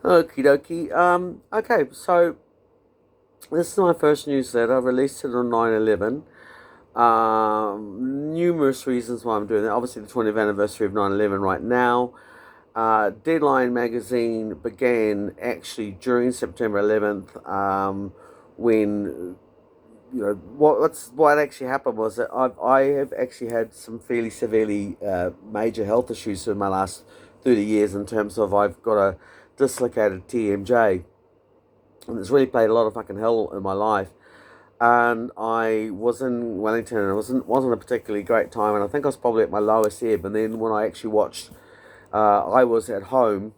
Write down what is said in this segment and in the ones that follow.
Okie dokie. Okay, so this is my first newsletter. I released it on 9/11. Numerous reasons why I'm doing that. Obviously, the 20th anniversary of 9/11 right now. Deadline magazine began actually during September 11th, when what actually happened was that I have actually had some fairly severely major health issues in my last 30 years, in terms of I've got a dislocated TMJ, and it's really played a lot of fucking hell in my life. And I was in Wellington, and it wasn't a particularly great time, and I think I was probably at my lowest ebb. And then when I actually watched, I was at home,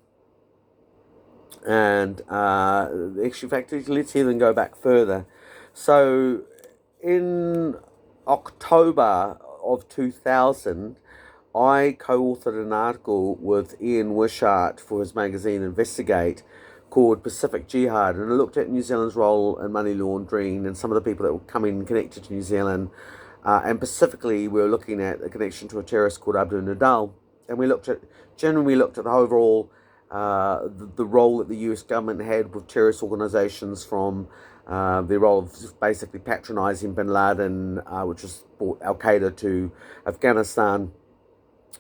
and actually, in fact, let's even go back further. So in October of 2000, I co-authored an article with Ian Wishart for his magazine Investigate, called Pacific Jihad, and it looked at New Zealand's role in money laundering and some of the people that were coming connected to New Zealand. And specifically, we were looking at a connection to a terrorist called Abdul Nadal. And we looked at the overall, the role that the US government had with terrorist organizations, from the role of basically patronizing bin Laden, which was brought Al Qaeda to Afghanistan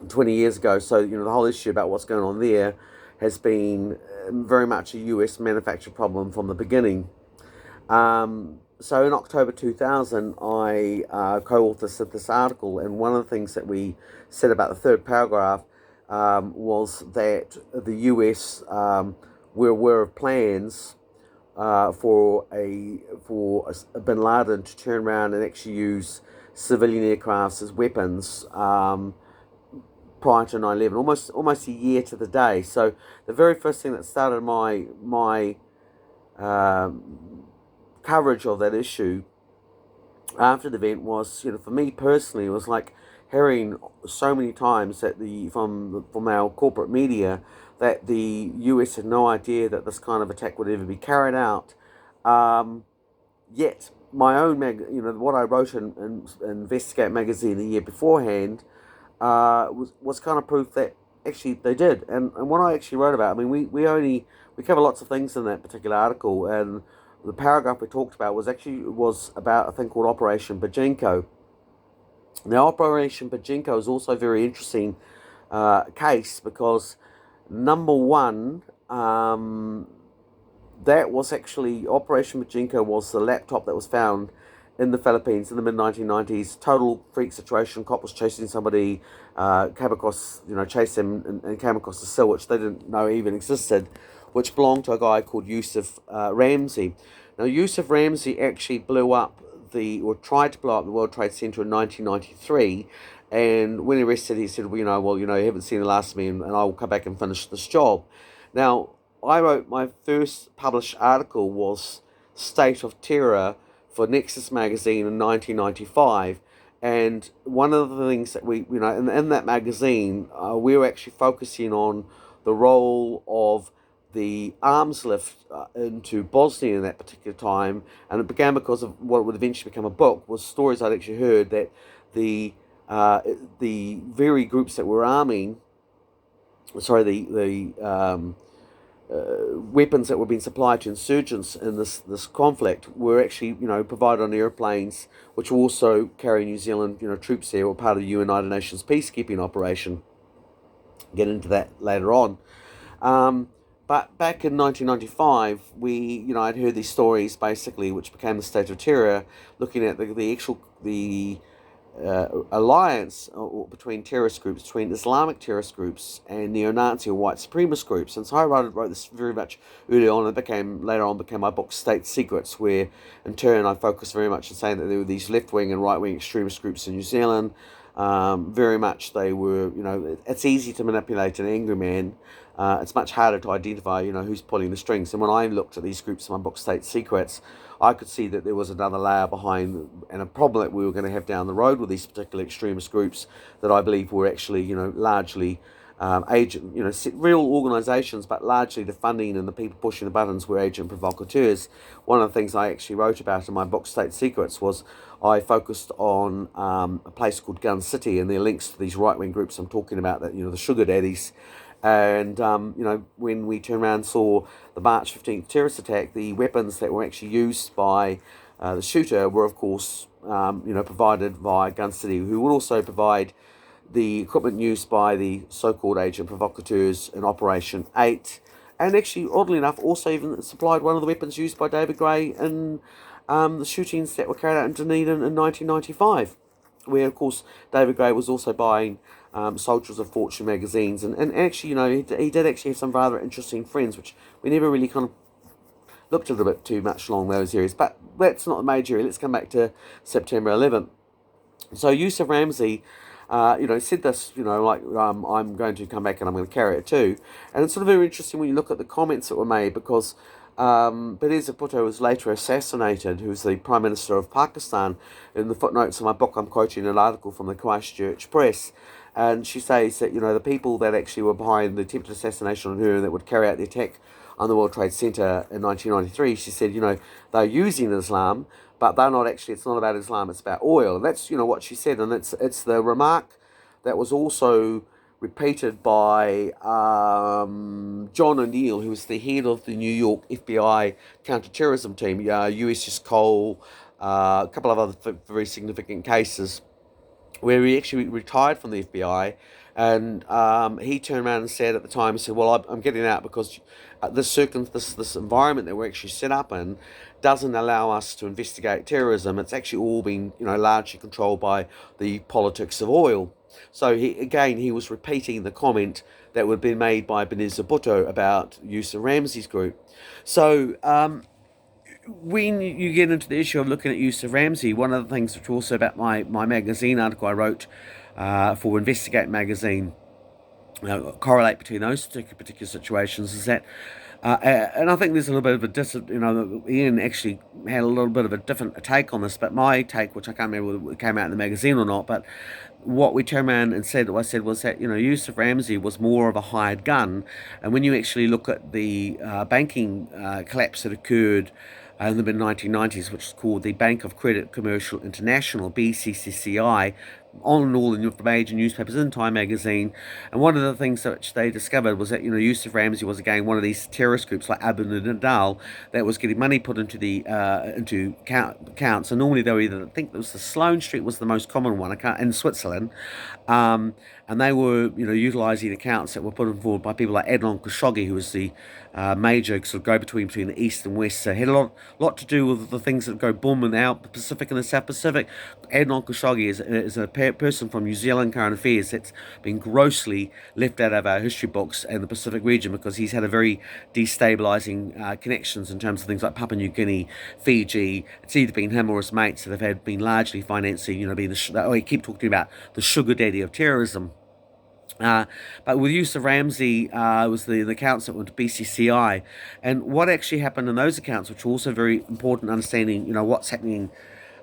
20 years ago. So, the whole issue about what's going on there has been very much a US manufactured problem from the beginning. So in October 2000, I co-authored this article, and one of the things that we said about the third paragraph was that the US were aware of plans for bin Laden to turn around and actually use civilian aircrafts as weapons prior to 9/11, almost a year to the day. So the very first thing that started my coverage of that issue after the event was, for me personally, it was like hearing so many times that from our corporate media that the US had no idea that this kind of attack would ever be carried out. Yet my own what I wrote in Investigate magazine the year beforehand was kind of proof that actually they did. And what I actually wrote about, I mean, we cover lots of things in that particular article, and the paragraph we talked about was about a thing called Operation Bajenko. Now, Operation Bajenko is also a very interesting case, because number one, that was actually, Operation Bajenko was the laptop that was found in the Philippines in the mid-1990s. Total freak situation. Cop was chasing somebody, chased them, and came across a cell which they didn't know even existed, which belonged to a guy called Yusuf Ramzi. Now, Yusuf Ramzi actually tried to blow up the World Trade Center in 1993, and when arrested, he said, you haven't seen the last of me, and I will come back and finish this job. Now, I wrote, my first published article was State of Terror for Nexus magazine in 1995, and one of the things that in that magazine, we were actually focusing on the role of the arms lift into Bosnia in that particular time, and it began because of what would eventually become a book, was stories I'd actually heard that the very groups that were arming, weapons that were being supplied to insurgents in this conflict were actually provided on airplanes, which were also carrying New Zealand troops there, or part of the United Nations peacekeeping operation. Get into that later on. But back in 1995, I'd heard these stories basically, which became the State of Terror, looking at the alliance between terrorist groups, between Islamic terrorist groups and neo-Nazi or white supremacist groups. And so I wrote this very much early on, and later on became my book State Secrets, where in turn I focused very much on saying that there were these left-wing and right-wing extremist groups in New Zealand. Very much they were, it's easy to manipulate an angry man. It's much harder to identify, who's pulling the strings. And when I looked at these groups in my book State Secrets, I could see that there was another layer behind, and a problem that we were going to have down the road with these particular extremist groups that I believe were actually, largely real organisations, but largely the funding and the people pushing the buttons were agent provocateurs. One of the things I actually wrote about in my book State Secrets was I focused on a place called Gun City and their links to these right-wing groups I'm talking about, that the sugar daddies. And when we turned around and saw the March 15th terrorist attack, the weapons that were actually used by the shooter were, of course, provided by Gun City, who would also provide the equipment used by the so-called agent provocateurs in Operation 8, and actually, oddly enough, also even supplied one of the weapons used by David Gray in the shootings that were carried out in Dunedin in 1995, where, of course, David Gray was also buying Soldiers of Fortune magazines, and actually, he did actually have some rather interesting friends, which we never really kind of looked at a bit too much along those areas, but that's not the major area. Let's come back to September 11th. So Yusuf Ramzi, said this, I'm going to come back and I'm going to carry it too. And it's sort of very interesting when you look at the comments that were made, because Benazir Bhutto was later assassinated, who was the Prime Minister of Pakistan. In the footnotes of my book, I'm quoting an article from the Christchurch Press, and she says that, the people that actually were behind the attempted assassination on her and that would carry out the attack on the World Trade Center in 1993, she said, they're using Islam, but they're not actually, it's not about Islam, it's about oil. And that's, what she said. And it's the remark that was also repeated by John O'Neill, who was the head of the New York FBI counterterrorism team, USS Cole, a couple of other very significant cases, where he actually retired from the FBI, and he turned around and said at the time, he said, "Well, I'm getting out because this environment that we're actually set up in doesn't allow us to investigate terrorism. It's actually all been, largely controlled by the politics of oil." So he was repeating the comment that would have been made by Benazir Bhutto about Yusuf Ramzi's group. So when you get into the issue of looking at Yusuf Ramzi, one of the things which also about my magazine article I wrote for Investigate magazine, correlate between those particular situations, is that, and I think there's a little bit of a Ian actually had a little bit of a different take on this, but my take, which I can't remember whether it came out in the magazine or not, but what we turned around and said, what I said was that, Yusuf Ramzi was more of a hired gun, and when you actually look at the banking collapse that occurred in the mid-1990s, which is called the Bank of Credit Commercial International, BCCCI, on all the major newspapers in Time magazine. And one of the things which they discovered was that, Yusuf Ramzi was again one of these terrorist groups like Abu Nidal that was getting money put into the accounts. And normally they were either, I think it was the Sloane Street was the most common one in Switzerland. And they were, utilising accounts that were put forward by people like Adnan Khashoggi, who was the major sort of go-between between the East and West. So it had a lot to do with the things that go boom in the Pacific and the South Pacific. Adnan Khashoggi is a person from New Zealand Current Affairs that's been grossly left out of our history books in the Pacific region, because he's had a very destabilising connections in terms of things like Papua New Guinea, Fiji. It's either been him or his mates that have been largely financing, being we keep talking about the sugar daddy of terrorism. But with Yusuf Ramzi, was the accounts that went to BCCI, and what actually happened in those accounts, which are also very important understanding, what's happening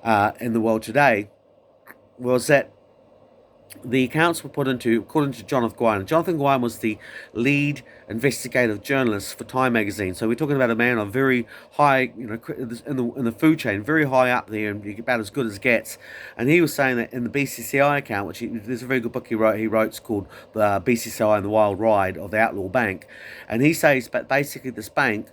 in the world today, was that the accounts were put into, according to Jonathan Gwynne. Jonathan Gwynne was the lead investigative journalist for Time magazine. So we're talking about a man of very high, in the food chain, very high up there, and about as good as gets. And he was saying that in the BCCI account, which there's a very good book he wrote. It's called the BCCI and the Wild Ride of the Outlaw Bank, and he says, but basically this bank.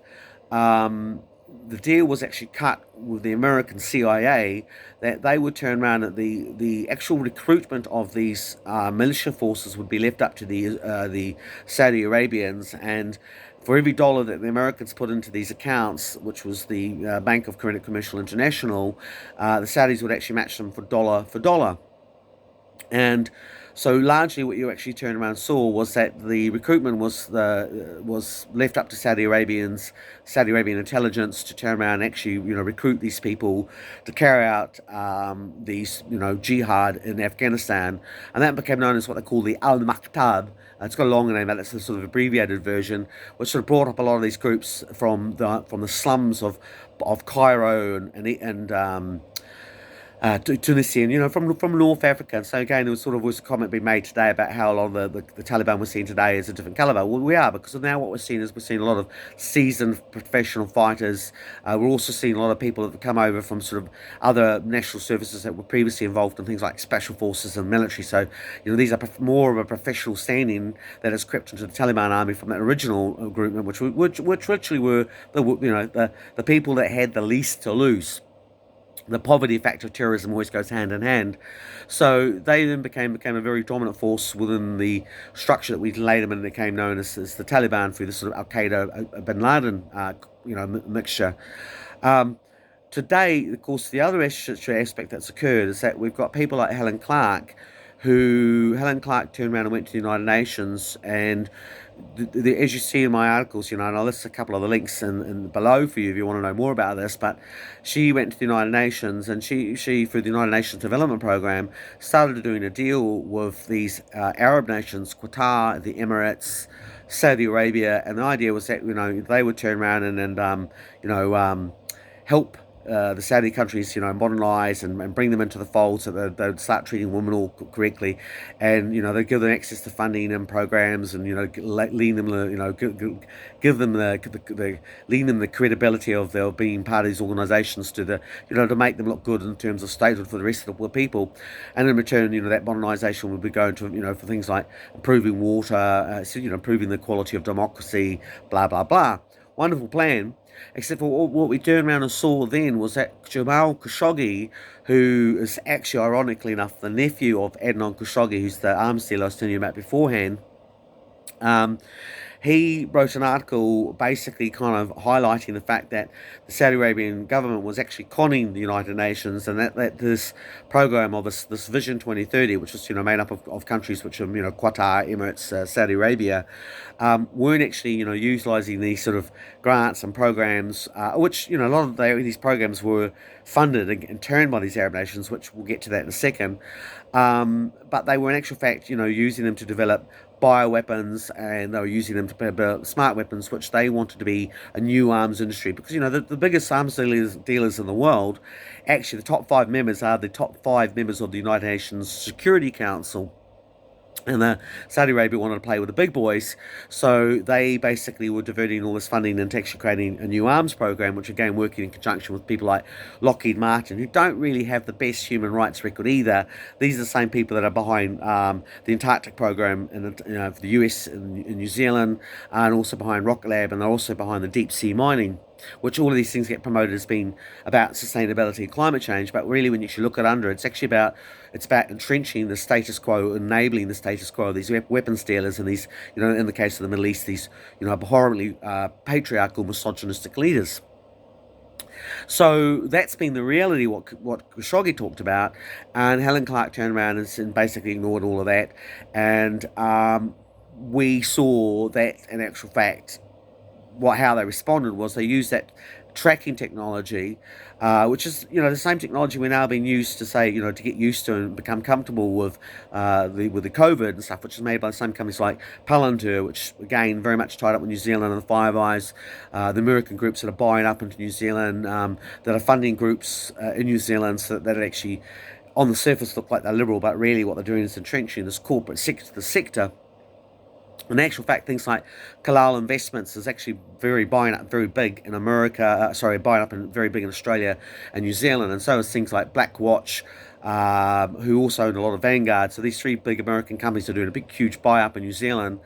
The deal was actually cut with the American CIA that they would turn around at the actual recruitment of these militia forces would be left up to the Saudi Arabians, and for every dollar that the Americans put into these accounts, which was the Bank of Credit Commercial International, the Saudis would actually match them for dollar. And so largely what you actually turned around and saw was that the recruitment was left up to Saudi Arabian intelligence to turn around and actually recruit these people to carry out these jihad in Afghanistan, and that became known as what they call the Al-Maktab. It's got a longer name, but it's a sort of abbreviated version, which sort of brought up a lot of these groups from the slums of Cairo and Tunisian, from North Africa. And so again, there was a comment being made today about how a lot of the Taliban we're seeing today is a different caliber. Well, we are, because now what we're seeing is we're seeing a lot of seasoned professional fighters. We're also seeing a lot of people that have come over from sort of other national services that were previously involved in things like special forces and military. So, these are more of a professional standing that has crept into the Taliban army from that original group, which literally were the people that had the least to lose. The poverty factor of terrorism always goes hand in hand. So they then became a very dominant force within the structure that we later became known as the Taliban, through the sort of Al-Qaeda, Bin Laden, mixture. Today, of course, the other aspect that's occurred is that we've got people like Helen Clark turned around and went to the United Nations, and as you see in my articles, and I'll list a couple of the links in below for you if you want to know more about this, but she went to the United Nations, and she through the United Nations Development Program, started doing a deal with these Arab nations, Qatar, the Emirates, Saudi Arabia, and the idea was that they would turn around and help the Saudi countries, modernise and bring them into the fold, so that they'd start treating women all correctly, and they'd give them access to funding and programs, and lean them, give them lean them the credibility of their being part of these organisations, to to make them look good in terms of statehood for the rest of the people, and in return, that modernisation would be going to for things like improving water, improving the quality of democracy, blah blah blah. Wonderful plan. Except for what we turned around and saw then was that Jamal Khashoggi, who is actually, ironically enough, the nephew of Adnan Khashoggi, who's the arms dealer I was telling you about beforehand, he wrote an article basically kind of highlighting the fact that the Saudi Arabian government was actually conning the United Nations, and that this program of this Vision 2030, which was made up of countries which are Qatar, Emirates, Saudi Arabia, weren't actually utilising these sort of grants and programs, which a lot of these programs were funded and turned by these Arab nations, which we'll get to that in a second. But they were in actual fact using them to develop bioweapons, and they were using them to develop smart weapons, which they wanted to be a new arms industry, because the biggest arms dealers in the world, actually the top 5 members are the top 5 members of the United Nations Security Council. And Saudi Arabia wanted to play with the big boys, so they basically were diverting all this funding into actually creating a new arms program, which again working in conjunction with people like Lockheed Martin, who don't really have the best human rights record either. These are the same people that are behind the Antarctic program for the US and New Zealand, and also behind Rocket Lab, and they're also behind the deep sea mining, which all of these things get promoted as being about sustainability and climate change, but really when you actually look at under, it's actually about entrenching the status quo, enabling the status quo of these weapons dealers, and these, in the case of the Middle East, these, abhorrently patriarchal, misogynistic leaders. So that's been the reality, what Khashoggi talked about, and Helen Clark turned around and basically ignored all of that, and we saw that in actual fact how they responded was they used that tracking technology, which is the same technology we're now being used to say to get used to and become comfortable with the COVID and stuff, which is made by the same companies like Palantir, which again very much tied up with New Zealand and the Five Eyes, the American groups that are buying up into New Zealand, that are funding groups in New Zealand, so that it actually on the surface look like they're liberal, but really what they're doing is entrenching this corporate sector. In actual fact, things like Kalal Investments is actually buying up very big in America, buying up very big in Australia and New Zealand, and so is things like Blackwatch, who also own a lot of Vanguard. So these 3 big American companies are doing a big, huge buy up in New Zealand.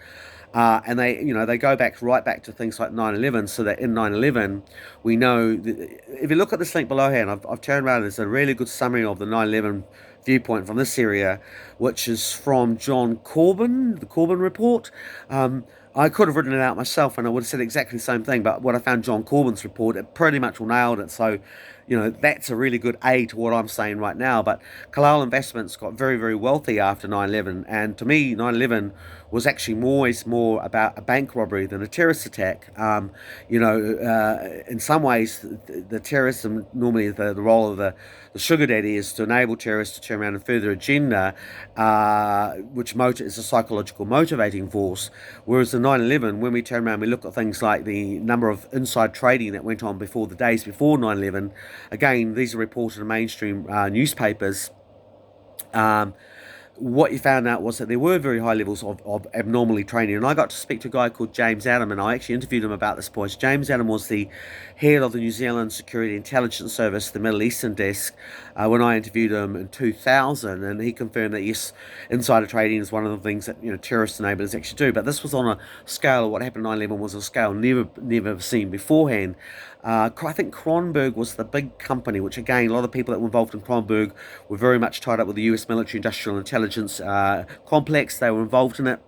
And they go right back to things like 9/11, so that in 9/11, we know that if you look at this link below here, and I've turned around, there's a really good summary of the 9/11 viewpoint from this area, which is from John Corbin, the Corbin report. I could have written it out myself and I would have said exactly the same thing, but when I found John Corbin's report, it pretty much nailed it. So, that's a really good aid to what I'm saying right now. But Kalal Investments got very, very wealthy after 9/11, and to me, 9/11 was actually more about a bank robbery than a terrorist attack. In some ways, the terrorism, normally the role of the sugar daddy is to enable terrorists to turn around and further agenda, which is a psychological motivating force. Whereas in 9/11, when we turn around, we look at things like the number of inside trading that went on before the days before 9/11, again, these are reported in mainstream newspapers. What you found out was that there were very high levels of abnormally training. And I got to speak to a guy called James Adam, and I actually interviewed him about this point. James Adam was the head of the New Zealand Security Intelligence Service, the Middle Eastern desk, when I interviewed him in 2000, and he confirmed that yes, insider trading is one of the things that terrorist enablers actually do. But this was on a scale of what happened 9/11 was a scale never seen beforehand. I think Kronberg was the big company, which again, a lot of people that were involved in Kronberg were very much tied up with the US military industrial intelligence complex. They were involved in it.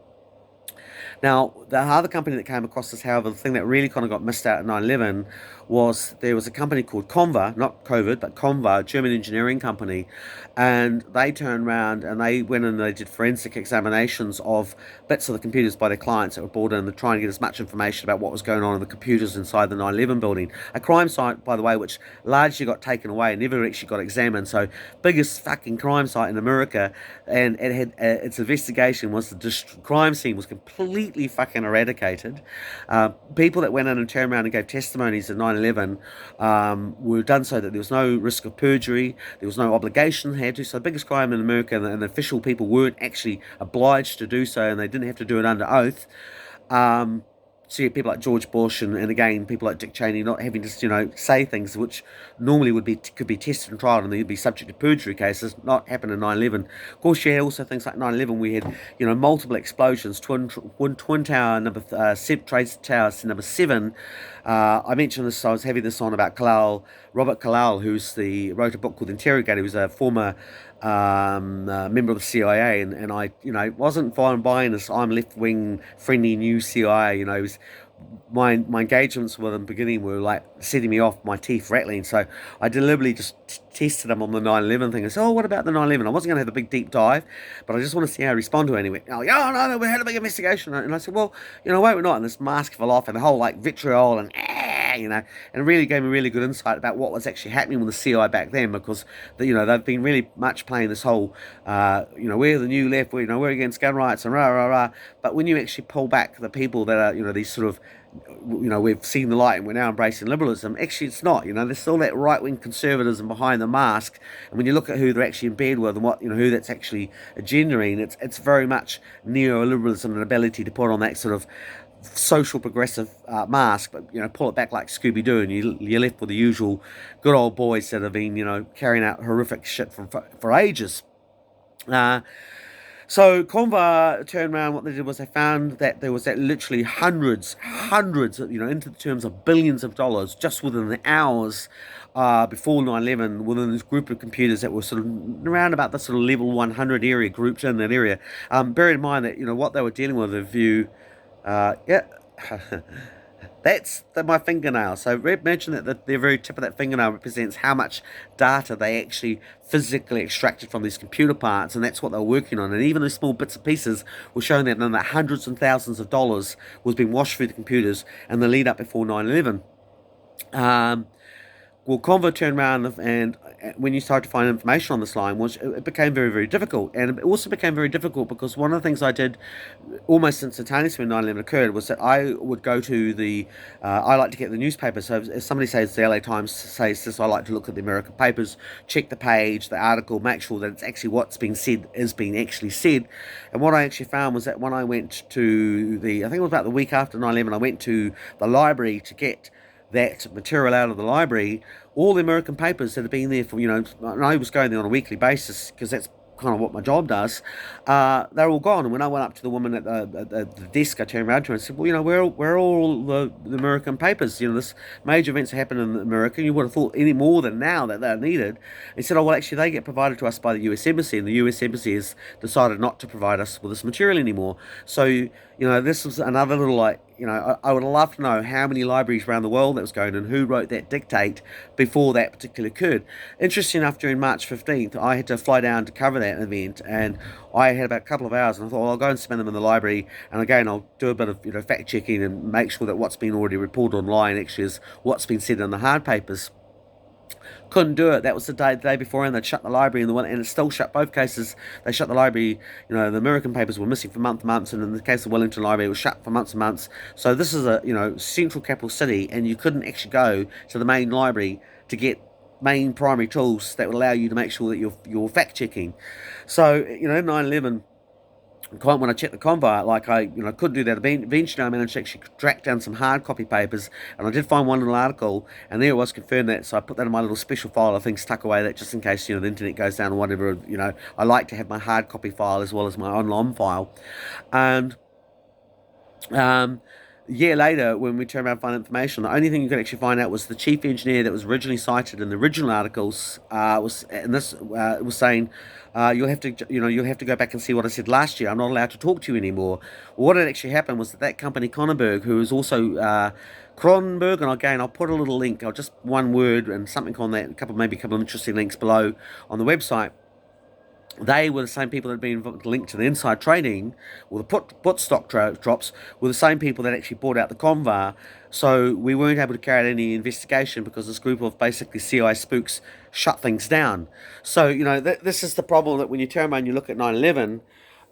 Now, the other company that came across this, however, the thing that really kind of got missed out at 9/11 was there was a company called Conva, not COVID, but Conva, a German engineering company, and they turned around and they went and they did forensic examinations of bits of the computers by their clients that were brought in to try and get as much information about what was going on in the computers inside the 9/11 building. A crime site, by the way, which largely got taken away and never actually got examined. So, biggest fucking crime site in America, and it had its investigation was the crime scene was completely fucking eradicated. People that went in and turned around and gave testimonies at 9/11 were done so that there was no risk of perjury, there was no obligation had to. So the biggest crime in America, and the official people weren't actually obliged to do so, and they didn't have to do it under oath. So you have people like George Bush and again people like Dick Cheney not having to say things which normally could be tested and tried and they'd be subject to perjury cases. Not happened in 9/11. Of course, you had also things like 9/11. We had multiple explosions. Twin Tower number Trade Towers number 7. I mentioned this. I was having this on about Robert Kalal, wrote a book called Interrogator. He was a former member of the CIA, and I wasn't fine buying this I'm left-wing friendly new CIA. My engagements with him beginning were like setting me off, my teeth rattling. So I deliberately just tested him on the 9/11 thing. I said, what about the 9/11? I wasn't going to have a big deep dive, but I just want to see how I respond to it anyway. Oh, yeah, no, we had a big investigation. And I said, well, wait, we're not. And this mask fell off and the whole vitriol and and it really gave me really good insight about what was actually happening with the CIA back then, because they've been really much playing this whole we're the new left, we're against gun rights and rah rah rah. But when you actually pull back the people that are these sort of we've seen the light and we're now embracing liberalism, actually it's not. There's still that right-wing conservatism behind the mask, and when you look at who they're actually in bed with and what who that's actually agendaing, it's very much neoliberalism and ability to put on that sort of social progressive mask, but pull it back like Scooby-Doo, and you're left with the usual good old boys that have been carrying out horrific shit for ages. So Conva turned around. What they did was they found that there was literally hundreds, into the terms of billions of dollars, just within the hours before 9/11, within this group of computers that were sort of around about the sort of level 100 area, grouped in that area. Bear in mind that what they were dealing with, the view. That's my fingernail. So imagine that the very tip of that fingernail represents how much data they actually physically extracted from these computer parts, and that's what they were working on. And even those small bits and pieces were showing that hundreds and thousands of dollars was being washed through the computers in the lead up before 9/11. Well, Convo turned around, and when you started to find information on this line, it became very, very difficult. And it also became very difficult because one of the things I did almost instantaneously when 9/11 occurred was that I would go to I like to get the newspaper. So if somebody says the LA Times says this, I like to look at the American papers, check the page, the article, make sure that it's actually what's being said is being actually said. And what I actually found was that when I went to I think it was about the week after 9/11, I went to the library to get that material out of the library. All the American papers that have been there for, and I was going there on a weekly basis because that's kind of what my job does, they're all gone. And when I went up to the woman at the desk, I turned around to her and said, well, where are all the American papers? This major events happen in America. You would have thought any more than now that they're needed. And he said, oh, well, actually, they get provided to us by the US Embassy, and the US Embassy has decided not to provide us with this material anymore. So, this was another little, I would love to know how many libraries around the world that was going and who wrote that dictate before that particularly occurred. Interesting enough, during March 15th, I had to fly down to cover that event, and I had about a couple of hours, and I thought, well, I'll go and spend them in the library, and again, I'll do a bit of fact checking and make sure that what's been already reported online actually is what's been said in the hard papers. Couldn't do it. That was the day before, and they'd shut the library, and it's still shut. Both cases, they shut the library. The American papers were missing for months, and in the case of Wellington Library, it was shut for months and months. So this is a central capital city, and you couldn't actually go to the main library to get main primary tools that would allow you to make sure that you're fact checking. So 9/11. When I checked the convoy, like I couldn't do that. Eventually, I managed to actually track down some hard copy papers, and I did find one little article, and there it was confirmed that. So I put that in my little special file of things tuck away, that just in case the internet goes down or whatever. I like to have my hard copy file as well as my online file, and um, a year later, when we turned around and found information, the only thing you could actually find out was the chief engineer that was originally cited in the original articles was saying, you'll have to go back and see what I said last year. I'm not allowed to talk to you anymore. Well, what had actually happened was that company Cronenberg, who is also Cronenberg, and again I'll put a little link, or just one word and something on that, maybe a couple of interesting links below on the website. They were the same people that had been linked to the inside trading, or the put stock drops, were the same people that actually bought out the convoy. So we weren't able to carry out any investigation because this group of basically CIA spooks shut things down. So, this is the problem, that when you turn around and you look at 9/11,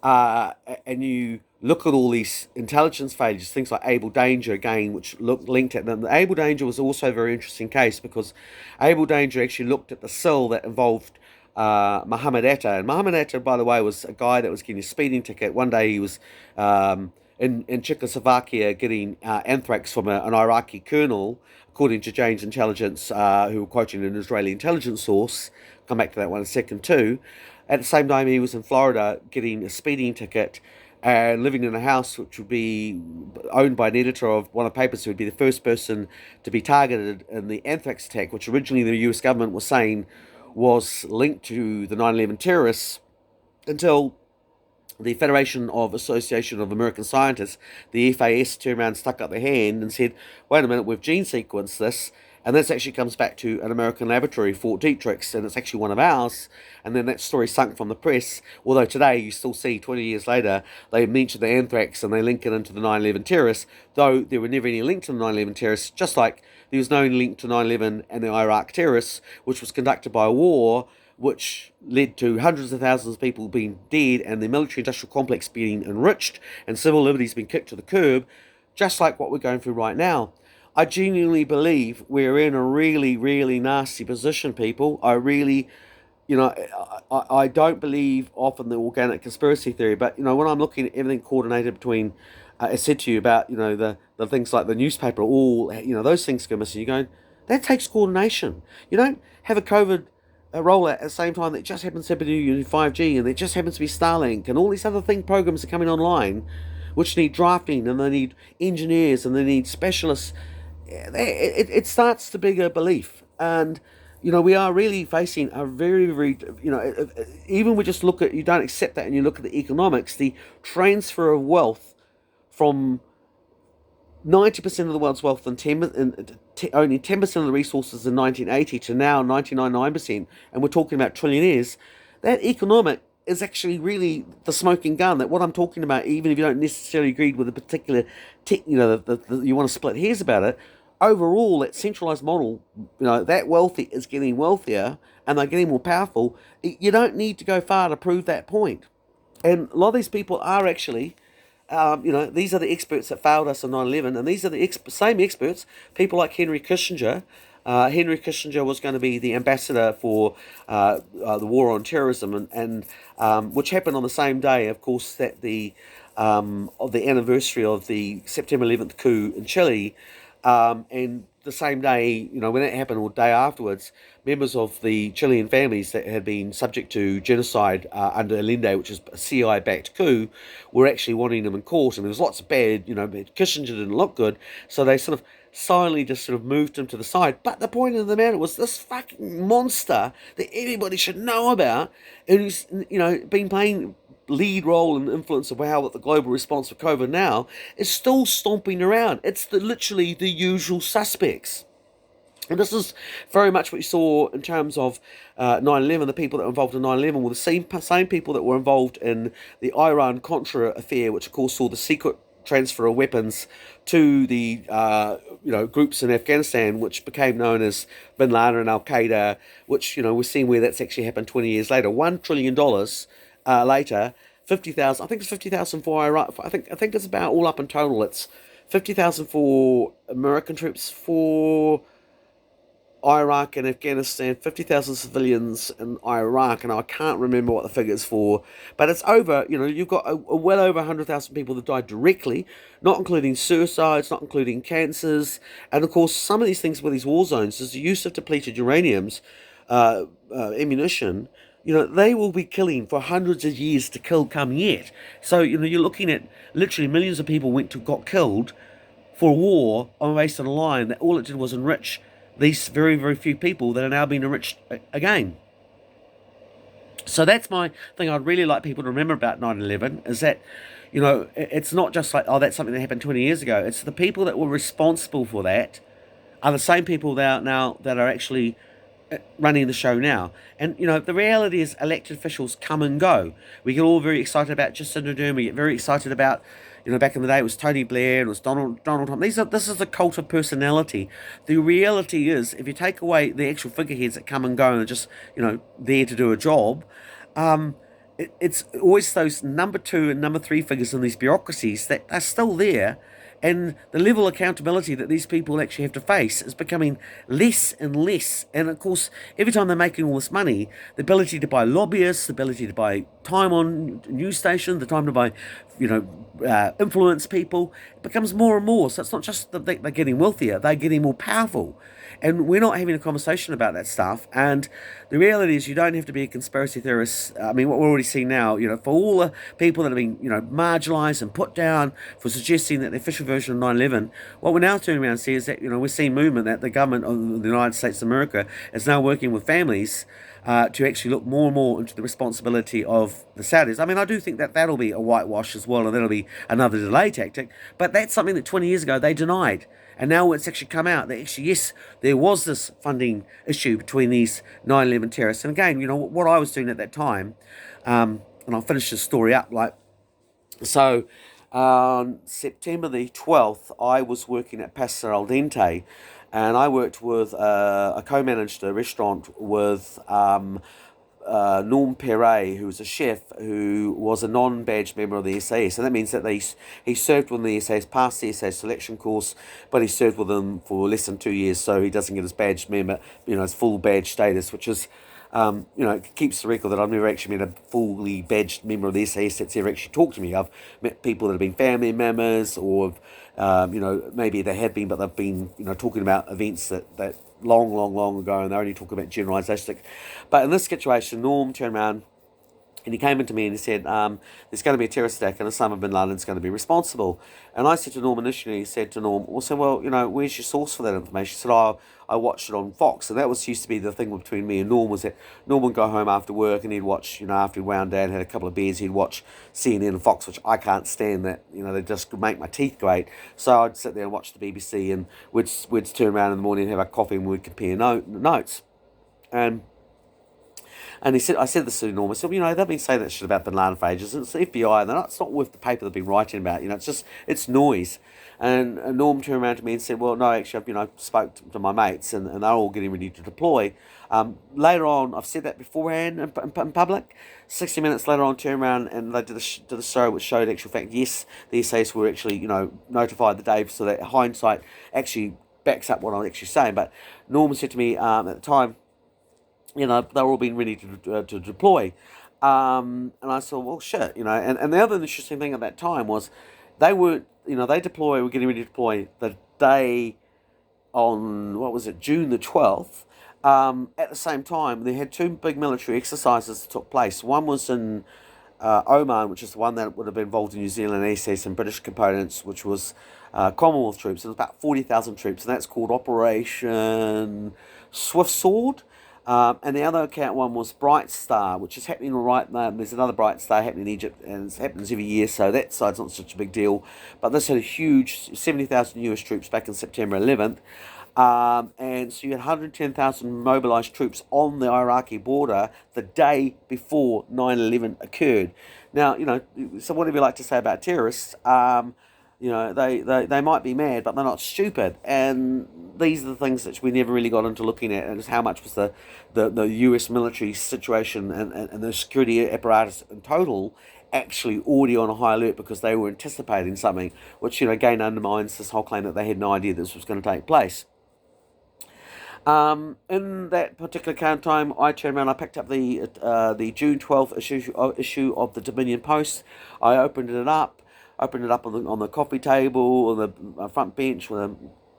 and you look at all these intelligence failures, things like Able Danger, again, which linked at them. The Able Danger was also a very interesting case, because Able Danger actually looked at the cell that involved Mohammed Atta. And Mohammed Atta, by the way, was a guy that was getting a speeding ticket. One day he was in Czechoslovakia getting anthrax from an Iraqi colonel, according to Jane's intelligence, who were quoting an Israeli intelligence source. Come back to that one in a second too. At the same time, he was in Florida getting a speeding ticket and living in a house which would be owned by an editor of one of the papers who would be the first person to be targeted in the anthrax attack, which originally the US government was saying was linked to the 9/11 terrorists, until the Federation of Association of American Scientists, the FAS, turned around, stuck up their hand and said, wait a minute, we've gene sequenced this, and this actually comes back to an American laboratory, Fort Detrick's, and it's actually one of ours. And then that story sunk from the press, although today you still see, 20 years later, they mention the anthrax and they link it into the 9/11 terrorists, though there were never any link to the 9/11 terrorists, just like there was no link to 9/11 and the Iraq terrorists, which was conducted by a war which led to hundreds of thousands of people being dead and the military-industrial complex being enriched and civil liberties being kicked to the curb, just like what we're going through right now. I genuinely believe we're in a really, really nasty position, people. I really, I don't believe often the organic conspiracy theory, but, when I'm looking at everything coordinated between, I said to you about, the things like the newspaper, all, those things go missing. You're going, that takes coordination. You don't have a COVID rollout at the same time that just happens to be doing 5G, and it just happens to be Starlink, and all these other programs are coming online, which need drafting, and they need engineers, and they need specialists. It starts to bigger belief, and we are really facing a very, very, even we just look at, you don't accept that, and you look at the economics, the transfer of wealth from 90% of the world's wealth and only 10% of the resources in 1980 to now 99.9%, and we're talking about trillionaires. That economic is actually really the smoking gun. That what I'm talking about, even if you don't necessarily agree with a particular, you want to split hairs about it. Overall, that centralized model, that wealthy is getting wealthier and they're getting more powerful. You don't need to go far to prove that point. And a lot of these people are actually, these are the experts that failed us on 9/11, and these are the same experts, people like Henry Kissinger. Henry Kissinger was going to be the ambassador for the war on terrorism, and which happened on the same day, of course, that of the anniversary of the September 11th coup in Chile. And the same day, when that happened, or day afterwards, members of the Chilean families that had been subject to genocide under Allende, which is a CI-backed coup, were actually wanting them in court. And there was lots of bad, Kissinger didn't look good, so they sort of silently just sort of moved him to the side. But the point of the matter was, this fucking monster that everybody should know about, and who's, been playing lead role and influence of how the global response for COVID now is still stomping around. It's literally the usual suspects. And this is very much what you saw in terms of 9/11. The people that were involved in 9/11 were the same people that were involved in the Iran-Contra affair, which of course saw the secret transfer of weapons to the groups in Afghanistan, which became known as Bin Laden and Al Qaeda. Which we're seeing where that's actually happened 20 years later. $1 trillion later, 50,000. I think it's 50,000 for Iraq. I think it's about all up in total. It's 50,000 for American troops, for Iraq and Afghanistan, 50,000 civilians in Iraq, and I can't remember what the figure's for, but it's over, you've got a well over 100,000 people that died directly, not including suicides, not including cancers, and of course some of these things with these war zones is the use of depleted uraniums, ammunition, they will be killing for hundreds of years to kill come yet. So, you're looking at literally millions of people got killed for a war based on a line that all it did was enrich these very, very few people that are now being enriched again. So that's my thing I'd really like people to remember about 9/11 is that, it's not just like, oh, that's something that happened 20 years ago. It's the people that were responsible for that are the same people that are actually running the show now. And, the reality is elected officials come and go. We get all very excited about Jacinda Ardern. We get very excited about, back in the day it was Tony Blair, it was Donald Trump. This is a cult of personality. The reality is, if you take away the actual figureheads that come and go and are just, there to do a job, it's always those number 2 and number 3 figures in these bureaucracies that are still there, and the level of accountability that these people actually have to face is becoming less and less. And of course, every time they're making all this money, the ability to buy lobbyists, the ability to buy time on news station, the time to buy, influence people, it becomes more and more. So it's not just that they're getting wealthier, they're getting more powerful. And we're not having a conversation about that stuff. And the reality is you don't have to be a conspiracy theorist. I mean, what we're already seeing now, for all the people that have been, marginalised and put down for suggesting that the official version of 9/11, what we're now turning around and see is that, we're seeing movement that the government of the United States of America is now working with families to actually look more and more into the responsibility of the Saudis. I mean, I do think that that'll be a whitewash as well, and that'll be another delay tactic. But that's something that 20 years ago they denied. And now it's actually come out that actually, yes, there was this funding issue between these 9/11 terrorists. And again, what I was doing at that time, and I'll finish the story up, so on September the 12th, I was working at Pastor Al Dente, and I worked with, I co-managed a restaurant with Norm Perret, who was a chef who was a non-badged member of the SAS. And that means that he served with the SAS, passed the SAS selection course, but he served with them for less than 2 years, so he doesn't get his badged member, his full badge status, which is, it keeps the record that I've never actually met a fully badged member of the SAS that's ever actually talked to me. I've met people that have been family members, or, maybe they have been, but they've been, talking about events that long ago, and they're only talking about generalisation. But in this situation, Norm turned around and he came into me and he said, there's going to be a terrorist attack and Osama bin Laden's going to be responsible. And I said to Norm initially, where's your source for that information? He said, I watched it on Fox. And that used to be the thing between me and Norm, was that Norm would go home after work and he'd watch, after he wound down, had a couple of beers, he'd watch CNN and Fox, which I can't stand. That, they just make my teeth grate. So I'd sit there and watch the BBC, and we'd turn around in the morning and have a coffee and we'd compare notes. And I said this to Norm, I said, they've been saying that shit about bin Laden for ages, and it's the FBI, and it's not worth the paper they've been writing about, it's noise. And Norm turned around to me and said, well, no, actually, I've spoke to my mates, and they're all getting ready to deploy. Later on, I've said that beforehand in public. 60 minutes later on, turned around and they did a show which showed actual fact, yes, the SAS were actually, notified the day, so that hindsight actually backs up what I'm actually saying. But Norm said to me at the time, they were all being ready to deploy. And I said, well, shit, And the other interesting thing at that time was they weren't, were getting ready to deploy the day on, June the 12th. At the same time, they had 2 big military exercises that took place. One was in Oman, which is the one that would have been involved in New Zealand SAS and British components, which was Commonwealth troops. It was about 40,000 troops, and that's called Operation Swift Sword. And the other account one was Bright Star, which is happening right now. There's another Bright Star happening in Egypt, and it happens every year, so that side's not such a big deal. But this had a huge 70,000 US troops back in September 11th. And so you had 110,000 mobilised troops on the Iraqi border the day before 9/11 occurred. Now, so whatever you like to say about terrorists, they might be mad, but they're not stupid. And these are the things that we never really got into looking at, and just how much was the US military situation and the security apparatus in total actually already on a high alert because they were anticipating something, which, again undermines this whole claim that they had no idea this was going to take place. In that particular current time, I turned around. I picked up the June 12th issue of the Dominion Post. I opened it up on the coffee table, on the front bench, with the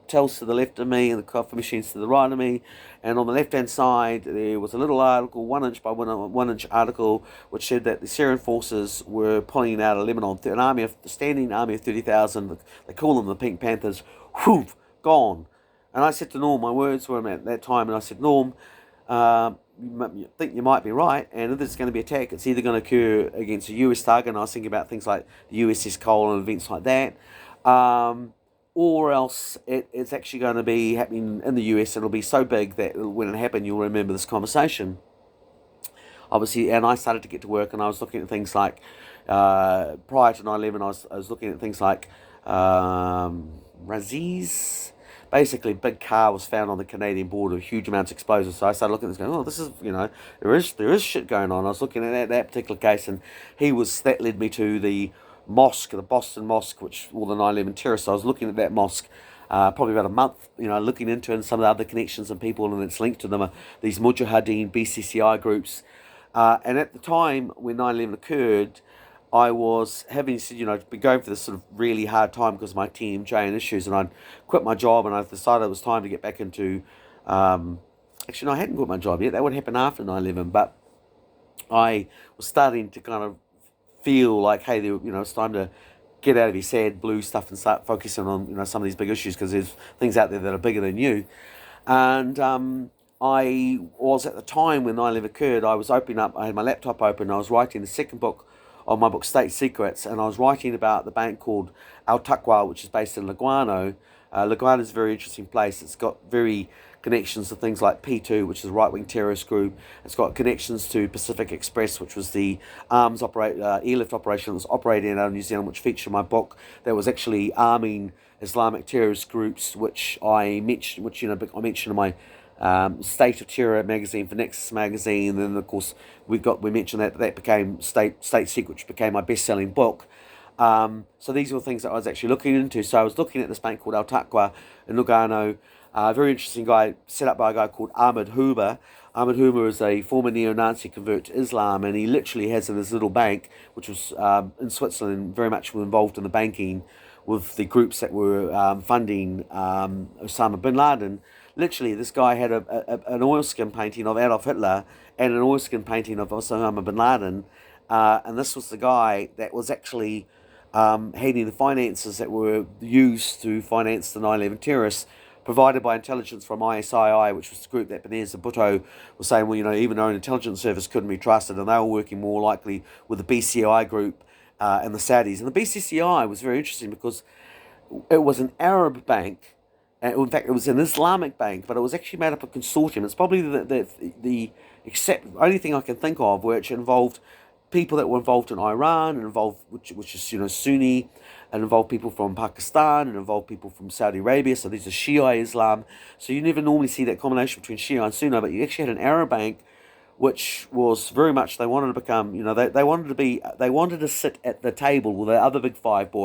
tells to the left of me and the coffee machines to the right of me. And on the left hand side, there was a little article, 1 inch by 1 inch article, which said that the Syrian forces were pulling out of Lebanon, the standing army of 30,000. They call them the Pink Panthers. Whew, gone. And I said to Norm, my words were at that time, and I said, Norm, you think you might be right, and if there's going to be attack, it's either going to occur against a US target, and I was thinking about things like the USS Cole and events like that, or else it's actually going to be happening in the US, and it'll be so big that when it happens, you'll remember this conversation. Obviously, and I started to get to work, and I was looking at things like, prior to 9/11, I was looking at things like Raziz. Basically, big car was found on the Canadian border, huge amounts of explosives. So I started looking at this, going, oh, this is, there is shit going on. I was looking at that particular case, and that led me to the mosque, the Boston Mosque, which all the 9/11 terrorists. So I was looking at that mosque, probably about a month, looking into it and some of the other connections and people, and it's linked to them, these Mujahideen, BCCI groups. And at the time when 9/11 occurred, I was having, been going for this sort of really hard time because of my TMJ and issues, and I'd quit my job, and I decided it was time to get back into, actually, no, I hadn't quit my job yet. That would happen after 9/11, but I was starting to kind of feel like, hey, it's time to get out of your sad blue stuff and start focusing on, some of these big issues, because there's things out there that are bigger than you. And I was, at the time when 9/11 occurred, I had my laptop open, I was writing the second book of my book, State Secrets, and I was writing about the bank called Al Taqwa, which is based in Lugano. Lugano is a very interesting place. It's got very connections to things like P2, which is a right-wing terrorist group. It's got connections to Pacific Express, which was the airlift operation that was operating out of New Zealand, which featured in my book, that was actually arming Islamic terrorist groups, which I mentioned, I mentioned in my State of Terror magazine for Nexus magazine, and then of course we mentioned that became State Secret, which became my best-selling book. So these were things that I was actually looking into. So I was looking at this bank called Al Taqwa in Lugano. A very interesting guy, set up by a guy called Ahmed Huber. Ahmed Huber is a former neo-Nazi convert to Islam, and he literally has in his little bank, which was in Switzerland, very much involved in the banking with the groups that were funding Osama bin Laden. Literally, this guy had an oilskin painting of Adolf Hitler and an oilskin painting of Osama bin Laden, and this was the guy that was actually heading the finances that were used to finance the 9/11 terrorists, provided by intelligence from ISII, which was the group that Benazir Bhutto was saying, well, even our own intelligence service couldn't be trusted, and they were working more likely with the BCI group and the Saudis. And the BCCI was very interesting because it was an Arab bank. In fact, it was an Islamic bank, but it was actually made up of a consortium. It's probably the only thing I can think of which involved people that were involved in Iran, and involved which is Sunni, and involved people from Pakistan, and involved people from Saudi Arabia. So these are Shia Islam. So you never normally see that combination between Shia and Sunni, but you actually had an Arab bank, which was very much, they wanted to become, they wanted to sit at the table with the other big five boys.